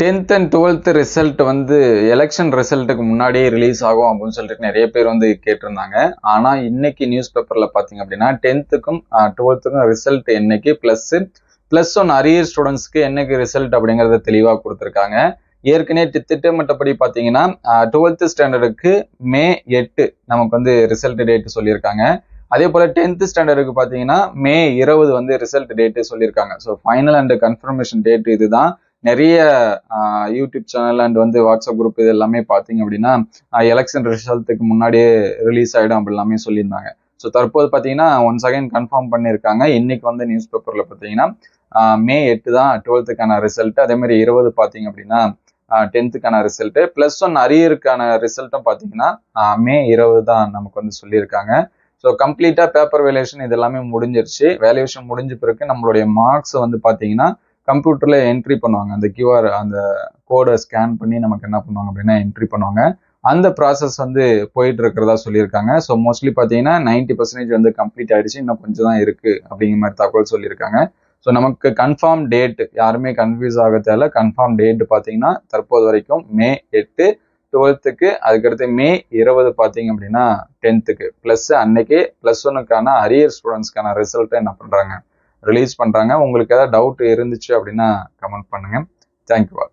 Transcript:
10th and 12th result வந்து election ரிசல்ட்டுக்கு முன்னாடியே release ஆகும் அப்படின்னு சொல்லிட்டு நிறைய பேர் வந்து கேட்டிருந்தாங்க. ஆனா இன்னைக்கு நியூஸ் பேப்பர்ல பாத்தீங்க அப்படின்னா 10th-க்கும் 12th-க்கும் ரிசல்ட் என்னைக்கு பிளஸ் ஒன் அரியர் ஸ்டூடெண்ட்ஸ்க்கு என்னைக்கு ரிசல்ட் அப்படிங்கறத தெளிவா கொடுத்திருக்காங்க. ஏற்கனவே திட்டமிட்டபடி பாத்தீங்கன்னா 12th ஸ்டாண்டர்டுக்கு மே 8 நமக்கு வந்து ரிசல்ட் டேட் சொல்லியிருக்காங்க. அதே போல 10th ஸ்டாண்டர்டுக்கு பாத்தீங்கன்னா மே 20 வந்து ரிசல்ட் டேட் சொல்லியிருக்காங்க. So final and confirmation date இதுதான். நிறைய யூடியூப் சேனல் அண்ட் வந்து வாட்ஸ்அப் குரூப் இது எல்லாமே பார்த்தீங்க அப்படின்னா எலெக்ஷன் ரிசல்ட்டுக்கு முன்னாடியே ரிலீஸ் ஆகிடும் அப்படி எல்லாமே சொல்லியிருந்தாங்க. ஸோ தற்போது பார்த்தீங்கன்னா ஒன்ஸ் அகைன் கன்ஃபார்ம் பண்ணியிருக்காங்க. இன்னைக்கு வந்து நியூஸ் பேப்பரில் பார்த்தீங்கன்னா மே 8 தான் 12th-க்கான ரிசல்ட். அதே மாதிரி 20 பார்த்தீங்க அப்படின்னா 10th-க்கான ரிசல்ட். பிளஸ் ஒன் அரியருக்கான ரிசல்ட்டும் பார்த்தீங்கன்னா மே 20 தான் நமக்கு வந்து சொல்லியிருக்காங்க. ஸோ கம்ப்ளீட்டா பேப்பர் வேல்யூவேஷன் இது எல்லாமே முடிஞ்சிருச்சு. வேல்யூவேஷன் முடிஞ்ச பிறகு நம்மளுடைய மார்க்ஸ் வந்து பார்த்தீங்கன்னா கம்ப்யூட்டர்ல என்ட்ரி பண்ணுவாங்க. அந்த கியூஆர் அந்த கோடை ஸ்கேன் பண்ணி நமக்கு என்ன பண்ணுவாங்க அப்படின்னா என்ட்ரி பண்ணுவாங்க. அந்த ப்ராசஸ் வந்து போயிட்டு இருக்கிறதா சொல்லியிருக்காங்க. ஸோ மோஸ்ட்லி பார்த்தீங்கன்னா 90% வந்து கம்ப்ளீட் ஆயிடுச்சு. இன்னும் கொஞ்சம் தான் இருக்கு அப்படிங்கிற மாதிரி தகவல் சொல்லியிருக்காங்க. ஸோ நமக்கு கன்ஃபார்ம் டேட் யாருமே கன்ஃபியூஸ் ஆக தேவையில்ல. கன்ஃபார்ம் டேட் பார்த்தீங்கன்னா தற்போது வரைக்கும் மே 8 12th-க்கு, அதுக்கடுத்து மே 20 பார்த்தீங்க அப்படின்னா 10th-க்கு பிளஸ் அன்னைக்கு பிளஸ் ஒன்னுக்கான அரியர் ஸ்டூடெண்ட்ஸ்க்கான ரிசல்ட்டை என்ன பண்றாங்க ரிலீஸ் பண்றாங்க. உங்களுக்கு ஏதாவது டவுட் இருந்துச்சு அப்படின்னா கமெண்ட் பண்ணுங்க. தேங்க்யூ.